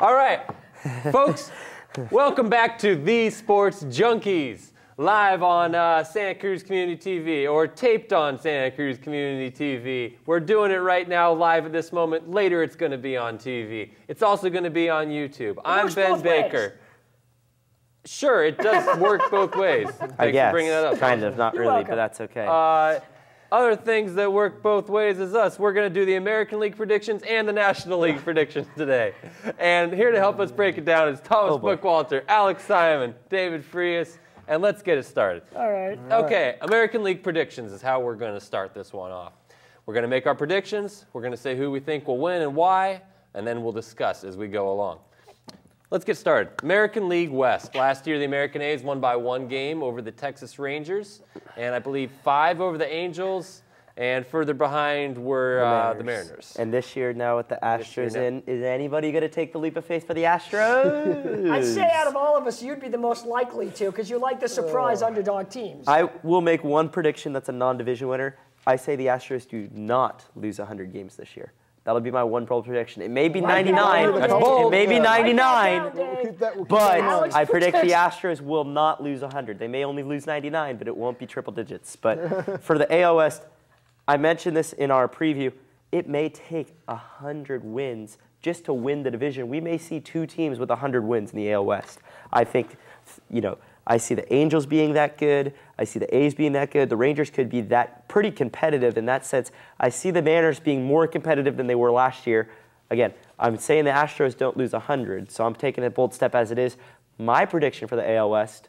All right, folks, welcome back to The Sports Junkies, live on Santa Cruz Community TV, or taped on Santa Cruz Community TV. We're doing it right now, live at this moment. Later, it's going to be on TV. It's also going to be on YouTube. I'm Ben Baker. Sure, it does work both ways. I guess, for bringing that up. kind of, not You're really, welcome. but that's okay. Other things that work both ways is us. We're going to do the American League predictions and the National League predictions today. And here to help us break it down is Thomas Bookwalter, Alex Simon, David Frias, and let's get it started. All right. Okay, American League predictions is how we're going to start this one off. We're going to make our predictions. We're going to say who we think will win and why, and then we'll discuss as we go along. Let's get started. American League West. Last year, the American A's won by 1 game over the Texas Rangers, and I believe 5 over the Angels, and further behind were the Mariners. And this year, now with the Astros in, is anybody going to take the leap of faith for the Astros? I'd say out of all of us, you'd be the most likely to, because you like the surprise underdog teams. I will make one prediction that's a non-division winner. I say the Astros do not lose 100 games this year. That'll be my one bold prediction. It may be 99. That's bold. It may be 99. But I predict the Alex Astros will not lose 100. They may only lose 99, but it won't be triple digits. But for the AL West, I mentioned this in our preview. It may take 100 wins just to win the division. We may see 2 teams with 100 wins in the AL West. I think, you know, I see the Angels being that good. I see the A's being that good. The Rangers could be that pretty competitive in that sense. I see the Mariners being more competitive than they were last year. Again, I'm saying the Astros don't lose 100, so I'm taking a bold step as it is. My prediction for the AL West,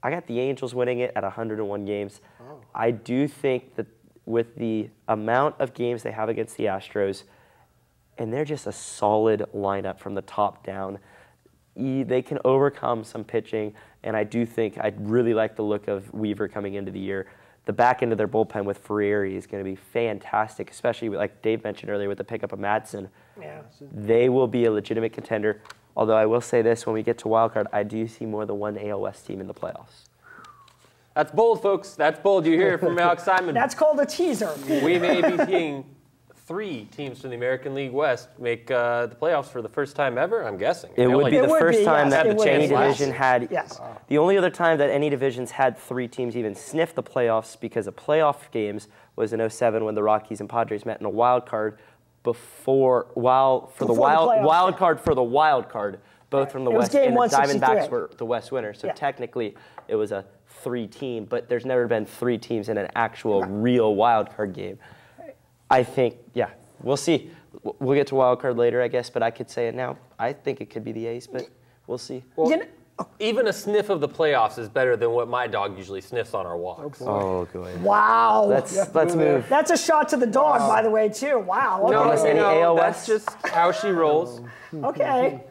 I got the Angels winning it at 101 games. Oh. I do think that with the amount of games they have against the Astros, and they're just a solid lineup from the top down, they can overcome some pitching, and I do think I really like the look of Weaver coming into the year. The back end of their bullpen with Ferrieri is going to be fantastic, especially like Dave mentioned earlier with the pickup of Madsen. Yeah. They will be a legitimate contender, although I will say this, when we get to wildcard, I do see more than one AL West team in the playoffs. That's bold, folks. That's bold. You hear it from Alex Simon. That's called a teaser. We may be seeing 3 teams from the American League West make the playoffs for the first time ever, I'm guessing. It would be the first time that any division had. Yes. The only other time that any divisions had 3 teams even sniff the playoffs because of playoff games was in '07 when the Rockies and Padres met in a wild card for the wild card, both from the West, and the Diamondbacks were the West winner. So technically, it was a 3-team, but there's never been 3 teams in an actual real wild card game. I think, yeah, we'll see. We'll get to wild card later, I guess, but I could say it now. I think it could be the A's, but we'll see. Well, even a sniff of the playoffs is better than what my dog usually sniffs on our walks. Oh, good. Wow. Let's move. That's a shot to the dog, by the way, too. Wow. No, Okay. that's just how she rolls. Okay.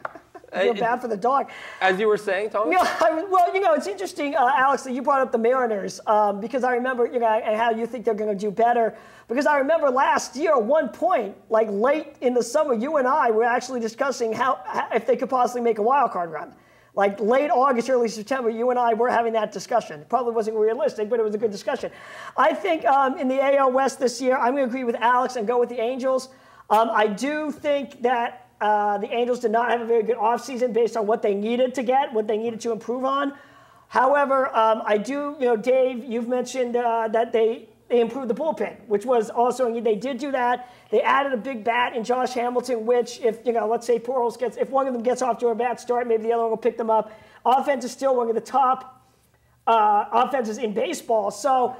I feel bad for the dog. As you were saying, Thomas? Well, you know, it's interesting, Alex, that you brought up the Mariners because I remember, you know, and how you think they're going to do better. Because I remember last year, at one point, like late in the summer, you and I were actually discussing if they could possibly make a wild card run. Like late August, early September, you and I were having that discussion. It probably wasn't realistic, but it was a good discussion. I think in the AL West this year, I'm going to agree with Alex and go with the Angels. I do think that the Angels did not have a very good offseason based on what they needed to get, what they needed to improve on. However, I do, you know, Dave, you've mentioned that they improved the bullpen, which was also, they did do that. They added a big bat in Josh Hamilton, which if, you know, let's say Pujols if one of them gets off to a bad start, maybe the other one will pick them up. Offense is still one of the top offenses in baseball. So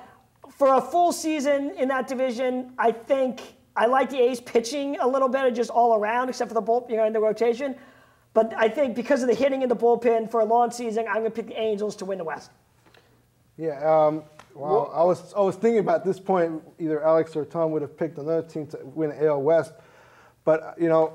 for a full season in that division, I think I like the A's pitching a little better just all around, except for the bullpen, you know, in the rotation. But I think because of the hitting in the bullpen for a long season, I'm going to pick the Angels to win the West. Yeah, wow. I was thinking about this point, either Alex or Tom would have picked another team to win the AL West. But, you know,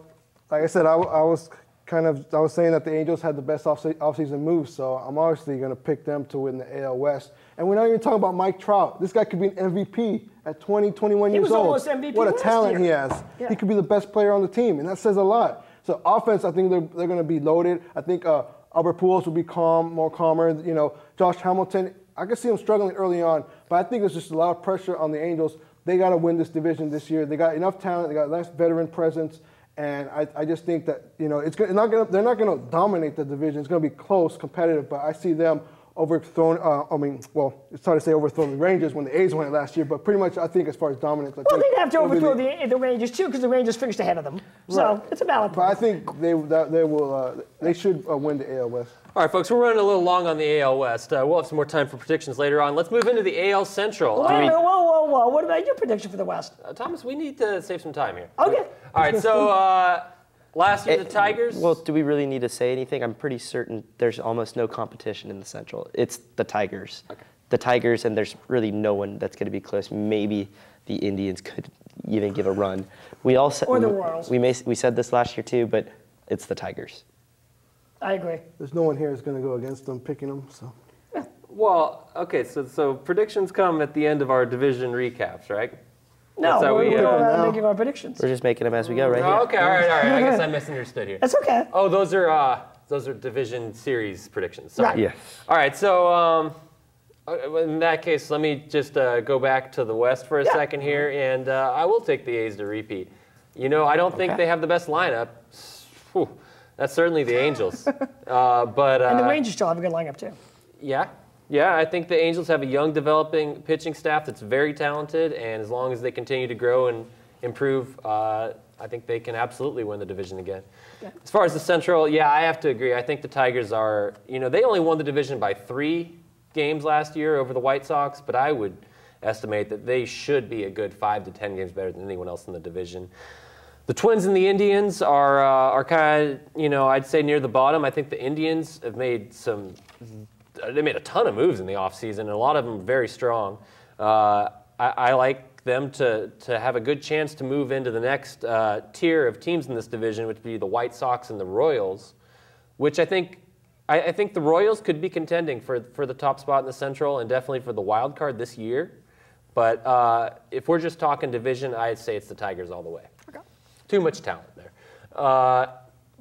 like I said, I was saying that the Angels had the best offseason moves, so I'm obviously going to pick them to win the AL West. And we're not even talking about Mike Trout. This guy could be an MVP at 20, 21 years old. He was almost MVP What a last talent year. he has. Yeah. He could be the best player on the team, and that says a lot. So offense, I think they're going to be loaded. I think Albert Pujols will be more calmer. You know, Josh Hamilton, I can see him struggling early on, but I think there's just a lot of pressure on the Angels. They got to win this division this year. They got enough talent. They got a nice veteran presence, And I just think that, you know, they're not going to dominate the division. It's going to be close, competitive, but I see them overthrown. It's hard to say overthrown the Rangers when the A's won it last year, but pretty much I think as far as dominance, Well, they'd have to overthrow the Rangers too, because the Rangers finished ahead of them. So right. it's a valid point. But I think they should win the AL West. All right, folks, we're running a little long on the AL West. We'll have some more time for predictions later on. Let's move into the AL Central. Wait a minute, whoa. What about your prediction for the West? Thomas, we need to save some time here. Okay. All right, so last year the Tigers. Well, do we really need to say anything? I'm pretty certain there's almost no competition in the Central. It's the Tigers. Okay. The Tigers, and there's really no one that's going to be close. Maybe the Indians could even give a run. Or the Royals. We said this last year too, but it's the Tigers. I agree. There's no one here who's going to go against them, picking them. So. Well, okay, so predictions come at the end of our division recaps, right? No, we're making our predictions. We're just making them as we go, right? Oh, okay, all right. I guess I misunderstood here. That's okay. Oh, those are division series predictions. Sorry. Right. Yes. All right, so in that case, let me just go back to the West for a second here, and I will take the A's to repeat. You know, I don't think they have the best lineup. Whew, that's certainly the Angels. And the Rangers still have a good lineup too. Yeah, I think the Angels have a young, developing pitching staff that's very talented, and as long as they continue to grow and improve, I think they can absolutely win the division again. Yeah. As far as the Central, I have to agree. I think the Tigers are, they only won the division by 3 games last year over the White Sox, but I would estimate that they should be a good 5 to 10 games better than anyone else in the division. The Twins and the Indians are kind of, I'd say near the bottom. I think the Indians have made they made a ton of moves in the offseason, and a lot of them very strong. I like them to have a good chance to move into the next tier of teams in this division, which would be the White Sox and the Royals, which I think the Royals could be contending for the top spot in the Central and definitely for the wild card this year. But if we're just talking division, I'd say it's the Tigers all the way. Okay. Too much talent there.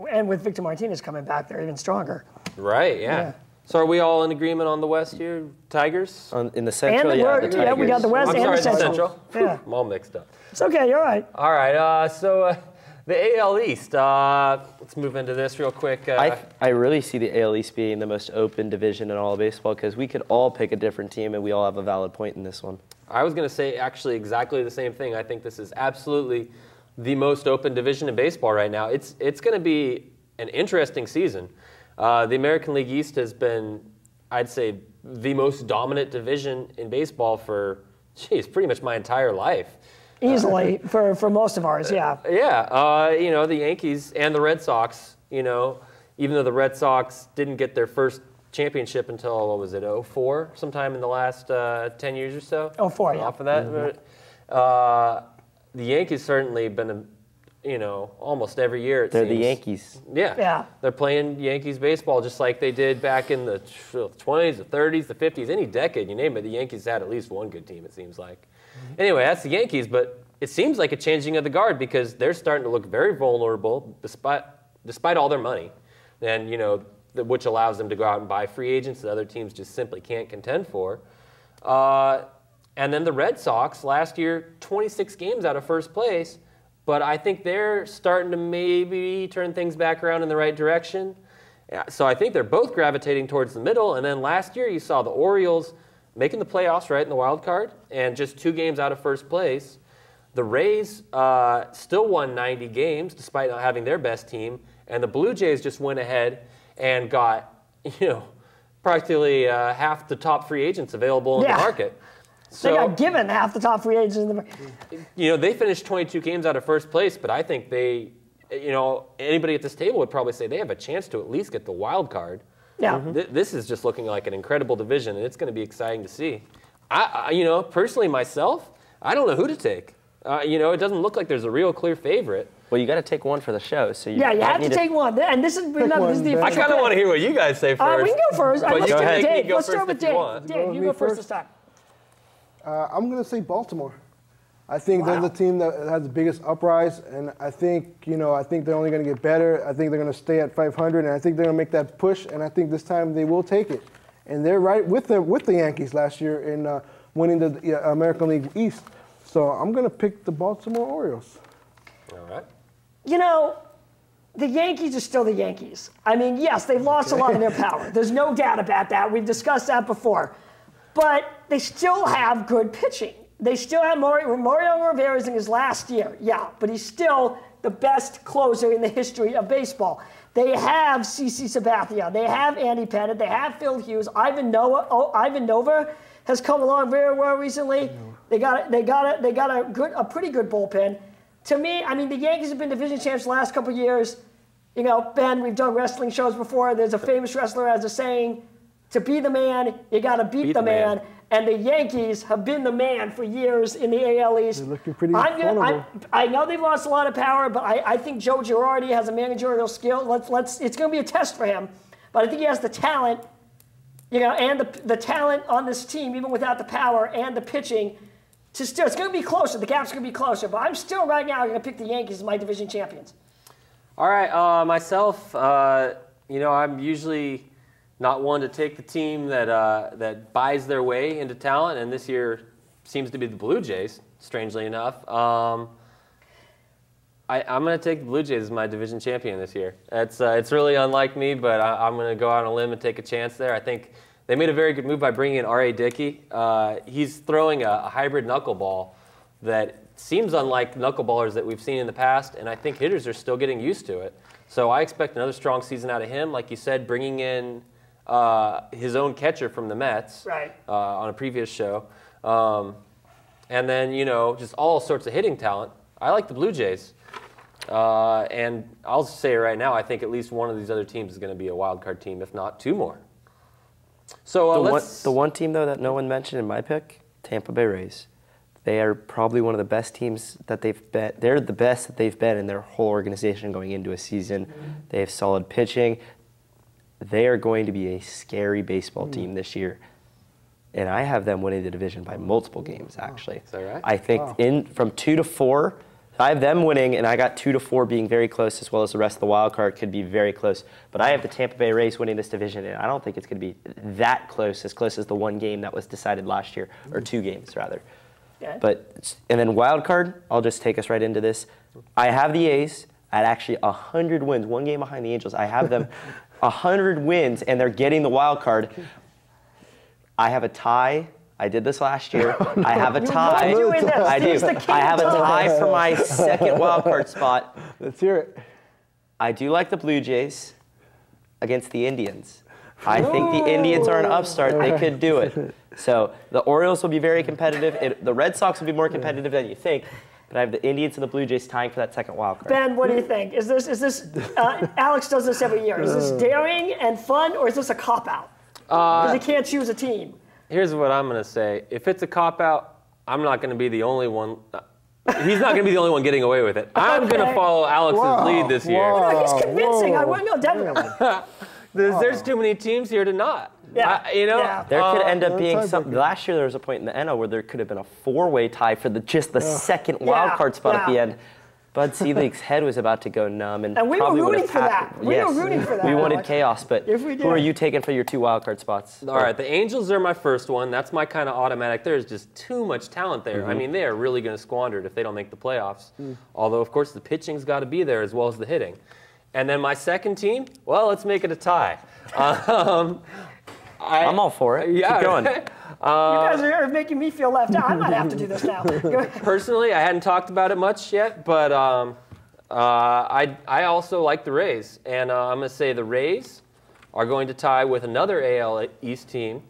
And with Victor Martinez coming back, they're even stronger. Right, yeah. So are we all in agreement on the West here? Tigers? In the Central, the Tigers. Yeah, we got the West and the Central. Yeah. I'm all mixed up. It's okay, you're all right. All right, so the AL East. Let's move into this real quick. I really see the AL East being the most open division in all of baseball because we could all pick a different team and we all have a valid point in this one. I was going to say actually exactly the same thing. I think this is absolutely the most open division in baseball right now. It's going to be an interesting season. The American League East has been, I'd say, the most dominant division in baseball for, pretty much my entire life. Easily for most of ours, yeah. The Yankees and the Red Sox, even though the Red Sox didn't get their first championship until, what was it, 2004, sometime in the last 10 years or so? 2004, yeah. Off of that. Mm-hmm. The Yankees certainly been almost every year it seems. They're the Yankees. Yeah. They're playing Yankees baseball just like they did back in the 20s, the 30s, the 50s, any decade, you name it, the Yankees had at least one good team, it seems like. Anyway, that's the Yankees, but it seems like a changing of the guard because they're starting to look very vulnerable despite all their money, and which allows them to go out and buy free agents that other teams just simply can't contend for. And then the Red Sox, last year, 26 games out of first place, but I think they're starting to maybe turn things back around in the right direction. So I think they're both gravitating towards the middle. And then last year you saw the Orioles making the playoffs right in the wild card and just 2 games out of first place. The Rays still won 90 games despite not having their best team. And the Blue Jays just went ahead and got, practically half the top free agents available in the market. So, they got given half the top free agents in the market. They finished 22 games out of first place, but I think they, anybody at this table would probably say they have a chance to at least get the wild card. Yeah. This is just looking like an incredible division, and it's going to be exciting to see. I personally myself, I don't know who to take. It doesn't look like there's a real clear favorite. Well, you got to take one for the show. So you have to take one. And this is the official. I kind of want to hear what you guys say first. We can go first. But let's go start with ahead. Dave. Let's start with Dave. Dave, you go first this time. I'm going to say Baltimore. I think they're the team that has the biggest uprise, and I think they're only going to get better. I think they're going to stay at 500, and I think they're going to make that push, and I think this time they will take it. And they're right with the Yankees last year in winning the American League East. So I'm going to pick the Baltimore Orioles. All right. you know, the Yankees are still the Yankees. I mean, yes, they've lost a lot of their power. There's no doubt about that. We've discussed that before. But they still have good pitching. They still have Mario Rivera's in his last year, yeah, but he's still the best closer in the history of baseball. They have CC Sabathia. They have Andy Pettitte. They have Phil Hughes. Ivan Nova has come along very well recently. They got a pretty good bullpen. To me, I mean, the Yankees have been division champs the last couple of years. You know, Ben, we've done wrestling shows before. There's a famous wrestler has a saying, to be the man, you got to beat the man. And the Yankees have been the man for years in the AL East. They're looking pretty vulnerable. I know they've lost a lot of power, but I think Joe Girardi has a managerial skill. It's going to be a test for him. But I think he has the talent, you know, and the talent on this team, even without the power and the pitching, to still, it's going to be closer. The gap's going to be closer. But I'm still right now going to pick the Yankees as my division champions. All right, myself, you know, I'm usually not one to take the team that buys their way into talent, and this year seems to be the Blue Jays, strangely enough. I'm going to take the Blue Jays as my division champion this year. It's really unlike me, but I'm going to go out on a limb and take a chance there. I think they made a very good move by bringing in R.A. Dickey. He's throwing a hybrid knuckleball that seems unlike knuckleballers that we've seen in the past, and I think hitters are still getting used to it. So I expect another strong season out of him. Like you said, bringing in his own catcher from the Mets on a previous show. And then, you know, just all sorts of hitting talent. I like the Blue Jays. And I'll say right now, I think at least one of these other teams is going to be a wild card team, if not two more. So the one team, though, that no one mentioned in my pick, Tampa Bay Rays. They are probably one of the best teams that they've been. They're the best that they've been in their whole organization going into a season. They have solid pitching. They are going to be a scary baseball team this year. And I have them winning the division by multiple games, actually. Is that right? I think from 2 to 4, I have them winning, and I got 2 to 4 being very close, as well as the rest of the wild card could be very close. But I have the Tampa Bay Rays winning this division, and I don't think it's going to be that close as the one game that was decided last year, or 2 games, rather. Yeah. And then wild card, I'll just take us right into this. I have the A's at actually 100 wins, 1 game behind the Angels. I have them 100 wins, and they're getting the wild card. I have a tie. I did this last year. I have a tie. I do. I have a tie for my second wild card spot. Let's hear it. I do like the Blue Jays against the Indians. I think the Indians are an upstart. They could do it. So the Orioles will be very competitive. The Red Sox will be more competitive than you think. But I have the Indians and the Blue Jays tying for that second wild card. Ben, what do you think? Is this Alex does this every year. Is this daring and fun, or is this a cop-out? Because he can't choose a team. Here's what I'm going to say. If it's a cop-out, I'm not going to be the only one. He's not going to be the only one getting away with it. I'm going to follow Alex's lead this year. No, he's convincing. I wouldn't know, definitely. There's too many teams here to not. Yeah. There could end up being some. Last year there was a point in the NL where there could have been a 4-way tie for just the second wild card spot at the end. Bud Selig's head was about to go numb, and we were rooting for that. We were rooting for that. We wanted chaos, but who are you taking for your 2 wild card spots? All right, the Angels are my first one. That's my kind of automatic. There's just too much talent there. I mean, they are really going to squander it if they don't make the playoffs. Although, of course, the pitching's got to be there as well as the hitting. And then my second team, well, let's make it a tie. I'm all for it. Yeah. Keep going. You guys are making me feel left out. I might have to do this now. Personally, I hadn't talked about it much yet, but I also like the Rays. And I'm going to say the Rays are going to tie with another AL East team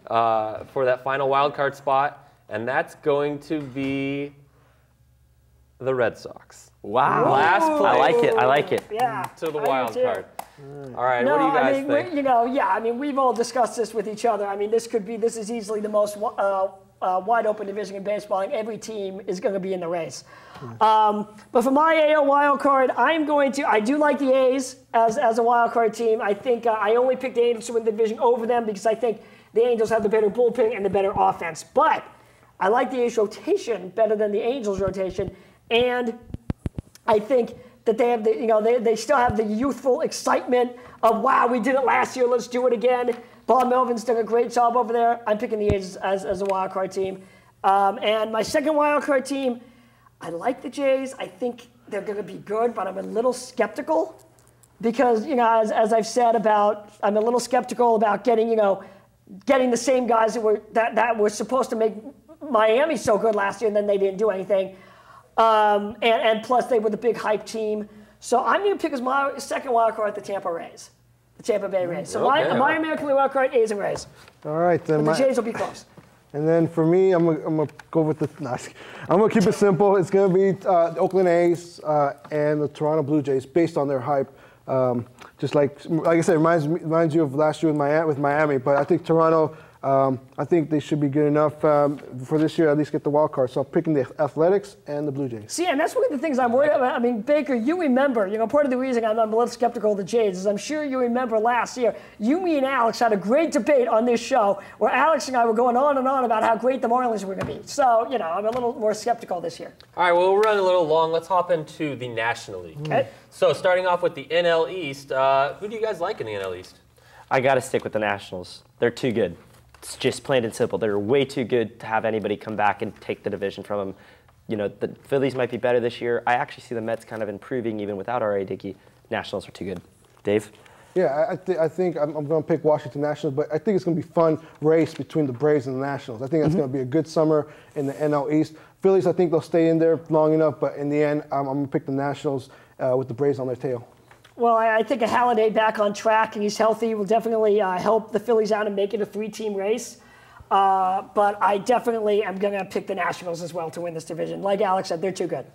for that final wild card spot, and that's going to be the Red Sox. Wow. Last place. I like it. Yeah. To the wild card. All right, what do you guys think? We've all discussed this with each other. I mean, this is easily the most wide open division in baseball, and every team is going to be in the race. But for my AL wild card, I do like the A's as a wild card team. I think I only picked the Angels to win the division over them because I think the Angels have the better bullpen and the better offense. But I like the A's rotation better than the Angels rotation, and I think that they have they still have the youthful excitement of, wow, we did it last year, let's do it again. Bob Melvin's done a great job over there. I'm picking the A's as a wild card team. And my second wild card team, I like the Jays. I think they're going to be good, but I'm a little skeptical because, you know, as I've said I'm a little skeptical about getting the same guys that were supposed to make Miami so good last year, and then they didn't do anything. And plus, they were the big hype team. So I'm going to pick as my second wild card the Tampa Bay Rays. So my American League wild card, A's and Rays. All right, then. But the Jays will be close. And then for me, I'm gonna go with I'm gonna keep it simple. It's gonna be the Oakland A's and the Toronto Blue Jays, based on their hype. Just like I said, reminds you of last year with Miami. But I think Toronto, I think they should be good enough for this year, at least get the wild card. So I'm picking the Athletics and the Blue Jays. See, and that's one of the things I'm worried about. I mean, Baker, you remember, part of the reason I'm a little skeptical of the Jays is I'm sure you remember last year, me and Alex had a great debate on this show where Alex and I were going on and on about how great the Marlins were going to be. So, I'm a little more skeptical this year. All right, well, we're running a little long. Let's hop into the National League. Okay. So starting off with the NL East, who do you guys like in the NL East? I got to stick with the Nationals. They're too good. It's just plain and simple. They're way too good to have anybody come back and take the division from them. The Phillies might be better this year. I actually see the Mets kind of improving even without R.A. Dickey. Nationals are too good. Dave? Yeah, I think I'm going to pick Washington Nationals, but I think it's going to be a fun race between the Braves and the Nationals. I think it's going to be a good summer in the NL East. Phillies, I think they'll stay in there long enough, but in the end, I'm going to pick the Nationals with the Braves on their tail. Well, I think a Halladay back on track and he's healthy will definitely help the Phillies out and make it a 3-team race. But I definitely am going to pick the Nationals as well to win this division. Like Alex said, they're too good.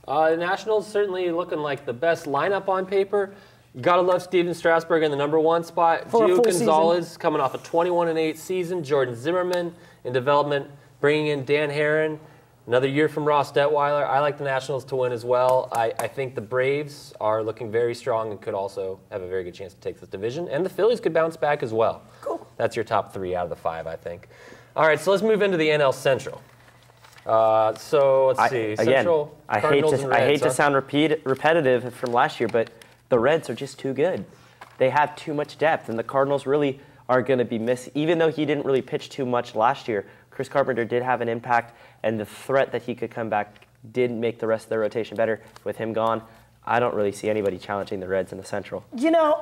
The Nationals certainly looking like the best lineup on paper. You got to love Steven Strasburg in the #1 spot. Gio Gonzalez coming off a 21-8 season. Jordan Zimmerman in development, bringing in Dan Herron. Another year from Ross Detweiler. I like the Nationals to win as well. I think the Braves are looking very strong and could also have a very good chance to take this division. And the Phillies could bounce back as well. Cool. That's your top 3 out of the 5, I think. All right, so let's move into the NL Central. So let's see. Central, I hate to sound repetitive from last year, but the Reds are just too good. They have too much depth, and the Cardinals really are going to be missing. Even though he didn't really pitch too much last year, Chris Carpenter did have an impact, and the threat that he could come back didn't make the rest of their rotation better. With him gone, I don't really see anybody challenging the Reds in the Central.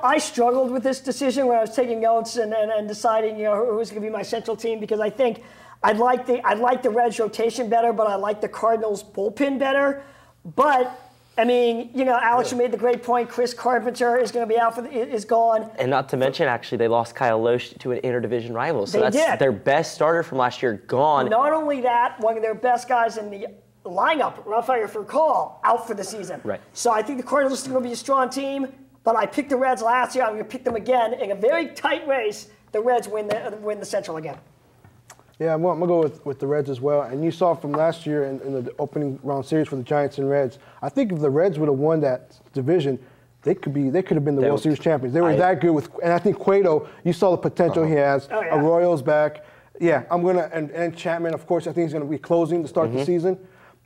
I struggled with this decision when I was taking notes and deciding, who's going to be my Central team, because I think I like the Reds rotation better, but I like the Cardinals bullpen better. But Alex, you made the great point. Chris Carpenter is going to be out is gone. And not to mention, actually, they lost Kyle Loesch to an interdivision rival. So that's their best starter from last year gone. Not only that, one of their best guys in the lineup, Rafael Furcal, out for the season. Right. So I think the Cardinals are going to be a strong team, but I picked the Reds last year. I'm going to pick them again in a very tight race. The Reds win the Central again. Yeah, I'm going to go with the Reds as well. And you saw from last year in the opening round series for the Giants and Reds, I think if the Reds would have won that division, they could have been the World Series champions. They were that good and I think Cueto, you saw the potential he has. Oh, yeah. Arroyo's back. Yeah, and Chapman, of course, I think he's going to be closing to start the season.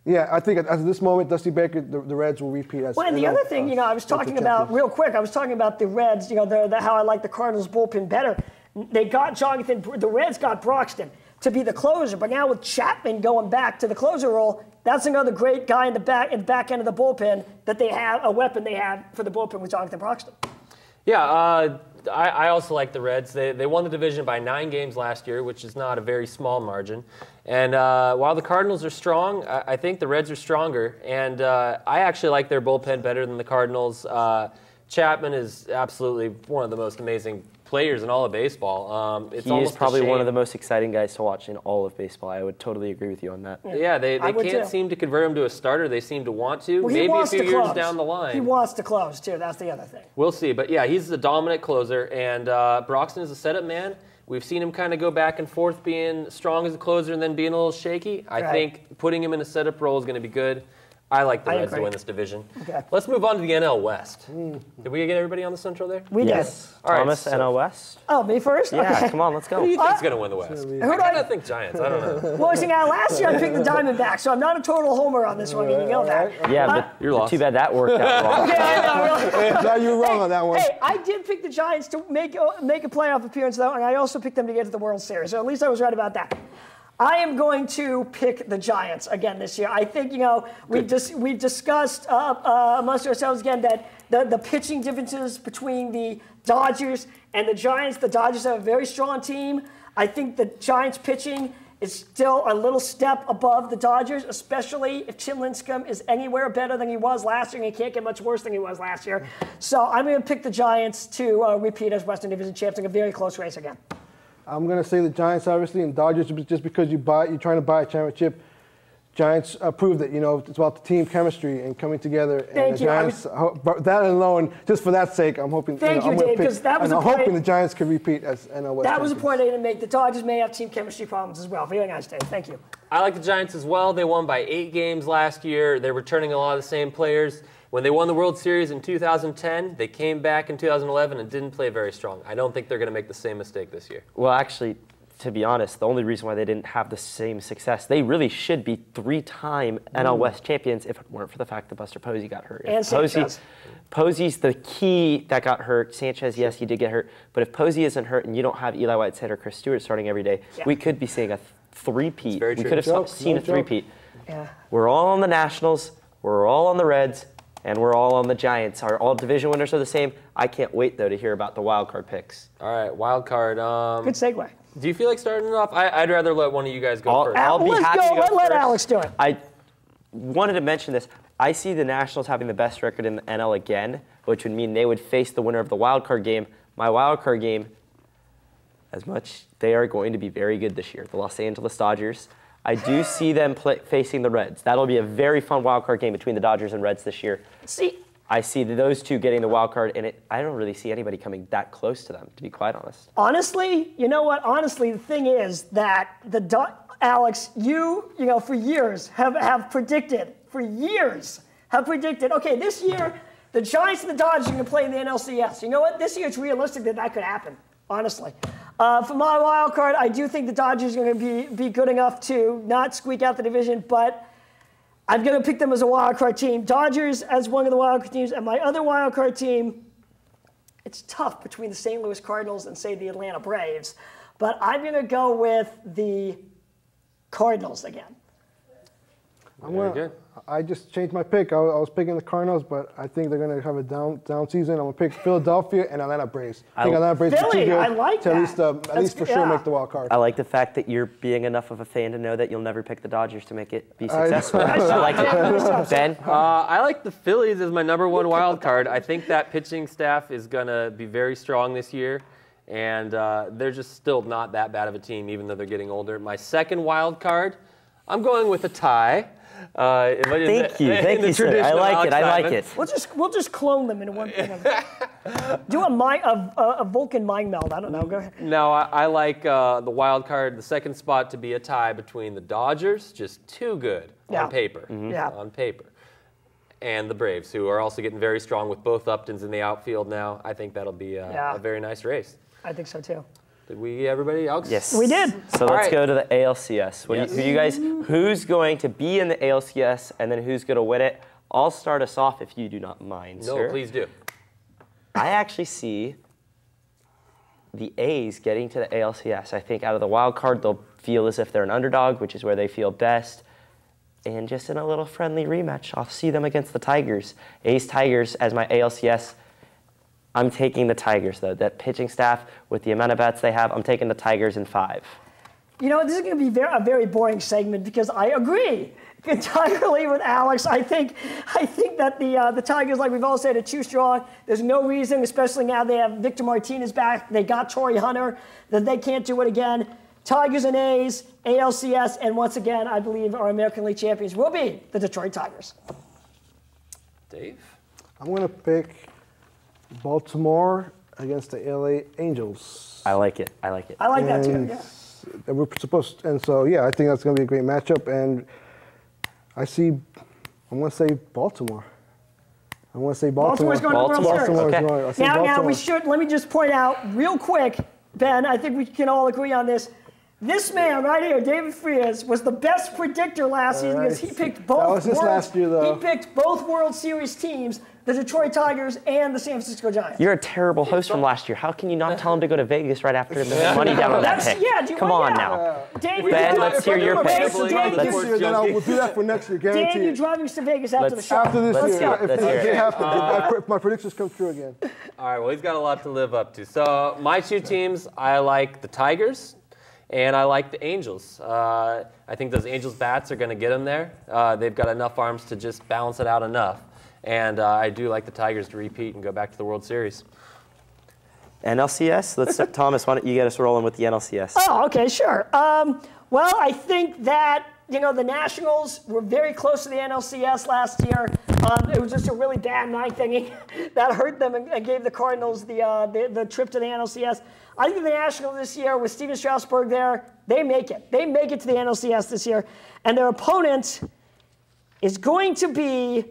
Yeah, I think at this moment, Dusty Baker, the Reds will repeat. Well, and the other thing, I was talking about, real quick, I was talking about the Reds, how I like the Cardinals bullpen better. They got the Reds got Broxton to be the closer, but now with Chapman going back to the closer role, that's another great guy in the back end of the bullpen that they have, a weapon they have for the bullpen with Jonathan Broxton. Yeah, I also like the Reds. They won the division by 9 games last year, which is not a very small margin. And while the Cardinals are strong, I think the Reds are stronger. And I actually like their bullpen better than the Cardinals. Chapman is absolutely one of the most amazing players in all of baseball. He is probably one of the most exciting guys to watch in all of baseball. I would totally agree with you on that. Yeah, they can't seem to convert him to a starter. They seem to want to. Well, maybe a few years down the line. He wants to close, too. That's the other thing. We'll see. But, yeah, he's the dominant closer. And Broxton is a setup man. We've seen him kind of go back and forth being strong as a closer and then being a little shaky. I think putting him in a setup role is going to be good. I like the Reds to win this division. Okay. Let's move on to the NL West. Did we get everybody on the Central there? We did. All right, Thomas, NL West? Oh, me first? Yeah, Okay. Come on, let's go. Who do you think's going to win the West? I think Giants. I don't know. Well, see, now last year I picked the Diamondbacks, so I'm not a total homer on this one. You know that. Yeah, but you're lost. Too bad that worked out wrong. Okay, I know, really. Now you're wrong on that one. Hey, I did pick the Giants to make a playoff appearance, though, and I also picked them to get to the World Series, so at least I was right about that. I am going to pick the Giants again this year. I think, we've discussed amongst ourselves again that the pitching differences between the Dodgers and the Giants. The Dodgers have a very strong team. I think the Giants pitching is still a little step above the Dodgers, especially if Tim Lincecum is anywhere better than he was last year, and he can't get much worse than he was last year. So I'm going to pick the Giants to repeat as Western Division champs in a very close race again. I'm going to say the Giants, obviously, and Dodgers, just because you're trying to buy a championship. Giants proved that, it's about the team chemistry and coming together. Thank you. Giants, that alone, just for that sake, I'm hoping. Thank you, Dave, because that was a point. I'm hoping the Giants could repeat as NL West. That was a point I didn't make. The Dodgers may have team chemistry problems as well. Very nice, Dave. Thank you. I like the Giants as well. They won by 8 games last year. They're returning a lot of the same players. When they won the World Series in 2010, they came back in 2011 and didn't play very strong. I don't think they're going to make the same mistake this year. Well, actually, to be honest, the only reason why they didn't have the same success, they really should be 3-time NL West champions if it weren't for the fact that Buster Posey got hurt. And Sanchez. Posey's the key that got hurt. Sanchez, yes, he did get hurt. But if Posey isn't hurt and you don't have Eli Whitehead or Chris Stewart starting every day, we could be seeing a three-peat. We could have seen a three-peat. Yeah. We're all on the Nationals. We're all on the Reds. And we're all on the Giants. All division winners are the same. I can't wait, though, to hear about the wild card picks. All right, wild card. Good segue. Do you feel like starting it off? I'd rather let one of you guys go first. I'll be happy to go first. Let Alex do it. I wanted to mention this. I see the Nationals having the best record in the NL again, which would mean they would face the winner of the wild card game. My wild card game, as much they are going to be very good this year, the Los Angeles Dodgers. I do see them facing the Reds. That'll be a very fun wild card game between the Dodgers and Reds this year. I see those two getting the wild card, and I don't really see anybody coming that close to them, to be quite honest. Honestly, you know what? Honestly, the thing is that Alex, you for years have predicted. Okay, this year the Giants and the Dodgers are going to play in the NLCS. You know what? This year it's realistic that could happen. Honestly. For my wild card, I do think the Dodgers are going to be good enough to not squeak out the division, but I'm going to pick them as a wild card team. Dodgers as one of the wild card teams, and my other wild card team, it's tough between the St. Louis Cardinals and, say, the Atlanta Braves, but I'm going to go with the Cardinals again. I just changed my pick. I was picking the Cardinals, but I think they're going to have a down season. I'm going to pick Philadelphia and Atlanta Braves. I think Atlanta Braves are too good I like to at least for sure make the wild card. I like the fact that you're being enough of a fan to know that you'll never pick the Dodgers to make it be successful. I like it. Ben? I like the Phillies as my #1 wild card. I think that pitching staff is going to be very strong this year, and they're just still not that bad of a team, even though they're getting older. My second wild card, I'm going with a tie. Thank you, sir. I like it. We'll just clone them into one thing. Do a Vulcan mind meld. I don't know. Go ahead. No, I like the wild card, the second spot, to be a tie between the Dodgers, just too good on paper. On paper. And the Braves, who are also getting very strong with both Uptons in the outfield now. I think that'll be a very nice race. I think so too. Did we get everybody else? Yes. We did. So let's go to the ALCS. Who's going to be in the ALCS and then who's going to win it? I'll start us off if you do not mind, sir. No, please do. I actually see the A's getting to the ALCS. I think out of the wild card, they'll feel as if they're an underdog, which is where they feel best. And just in a little friendly rematch, I'll see them against the Tigers. A's-Tigers as my ALCS. I'm taking the Tigers, though. That pitching staff, with the amount of bats they have, I'm taking the Tigers in 5. You know, this is going to be a very boring segment because I agree entirely with Alex. I think that the Tigers, like we've all said, are too strong. There's no reason, especially now they have Victor Martinez back. They got Torrey Hunter, that they can't do it again. Tigers and A's, ALCS, and once again, I believe our American League champions will be the Detroit Tigers. Dave? I'm going to pick Baltimore against the LA Angels. I like it. I like that too. Yeah. We're supposed to, and so I think that's going to be a great matchup. And I'm going to say Baltimore. Baltimore's going to the World Series. Now let me just point out real quick, Ben. I think we can all agree on this. This man right here, David Frias, was the best predictor last season because he picked both. That was just last year, though. He picked both World Series teams, the Detroit Tigers and the San Francisco Giants. You're a terrible host from last year. How can you not tell him to go to Vegas right after the money down on that pick? Come on now. David, Ben, let's hear your pick. This year, then we'll do that for next year, guaranteed. Dan, you driving us to Vegas after the show? After this year, Let's hear it. it happens, if my predictions come true again. All right, well, he's got a lot to live up to. So my two teams, I like the Tigers, and I like the Angels. I think those Angels bats are going to get them there. They've got enough arms to just balance it out enough. And I do like the Tigers to repeat and go back to the World Series. NLCS? Thomas, why don't you get us rolling with the NLCS? Oh, okay, sure. Well, I think that, the Nationals were very close to the NLCS last year. It was just a really bad ninth inning that hurt them and gave the Cardinals the trip to the NLCS. I think the Nationals this year, with Steven Strasburg there, they make it. They make it to the NLCS this year. And their opponent is going to be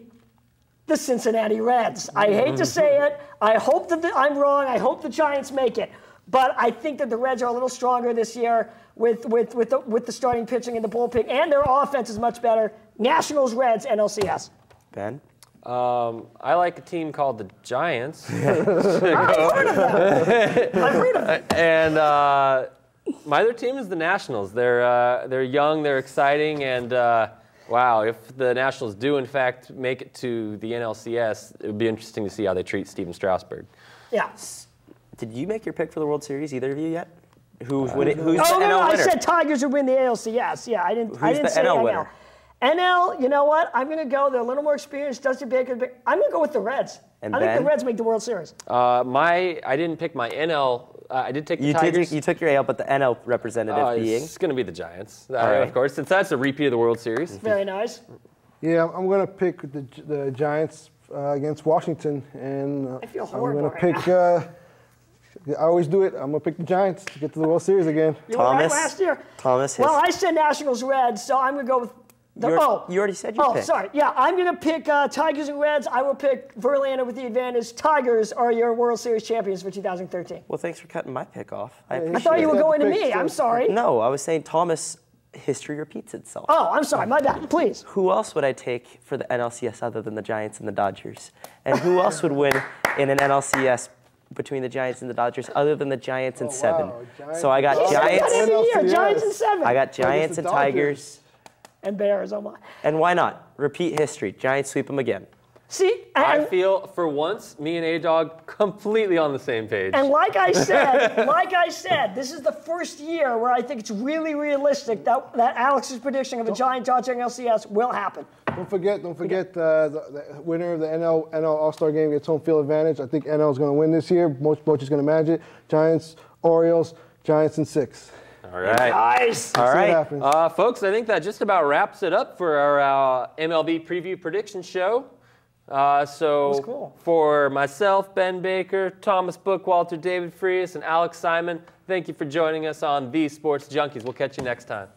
the Cincinnati Reds. I hate to say it. I hope that I'm wrong. I hope the Giants make it. But I think that the Reds are a little stronger this year with the starting pitching and the bullpen, and their offense is much better. Nationals, Reds, NLCS. Ben? I like a team called the Giants. I've heard of them. I've heard of them. And my other team is the Nationals. They're young, they're exciting, and wow, if the Nationals do in fact make it to the NLCS, it would be interesting to see how they treat Steven Strasburg. Yeah. Did you make your pick for the World Series, either of you yet? Who's the NL no, I winner? said Tigers would win the ALCS. Yeah, I didn't the say NL NL. winner? NL, you know what? I'm going to go. They're a little more experienced. Dusty Baker. I'm going to go with the Reds. And I think Ben? the Reds make the World Series. I didn't pick my NL. I did take the Tigers. You took your AL, but the NL representative being? It's going to be the Giants, right. of course, since that's a repeat of the World Series. Very nice. Yeah, I'm going to pick the Giants against Washington, and I feel I'm horrible going to pick. I always do it. I'm going to pick the Giants to get to the World Series again. You were right last year. Thomas. Well, I said Nationals, Reds, so I'm going to go with the. You already said your pick. Oh, sorry. Yeah, I'm going to pick Tigers and Reds. I will pick Verlander with the advantage. Tigers are your World Series champions for 2013. Well, thanks for cutting my pick off. I thought you were going to me. I'm sorry. No, I was saying Thomas. History repeats itself. Oh, I'm sorry. My bad. Please. Who else would I take for the NLCS other than the Giants and the Dodgers? And who else would win in an NLCS between the Giants and the Dodgers other than the Giants and 7? Giants. So I got He said that Giants. every year. NLCS. Giants and 7. I got Giants and Tigers. And Bears. Oh my. And why not? Repeat history. Giants sweep them again. See, I feel, for once, me and A-Dog completely on the same page. and like I said, this is the first year where I think it's really realistic that Alex's prediction of a Giant Dodger LCS will happen. Don't forget the winner of the NL All-Star Game gets home field advantage. I think NL is going to win this year. Most is going to manage it. Giants, Orioles, Giants in 6. All right. Nice. All right. Folks, I think that just about wraps it up for our MLB Preview Prediction Show. So cool. For myself, Ben Baker, Thomas Bookwalter, David Frias, and Alex Simon, thank you for joining us on The Sports Junkies. We'll catch you next time.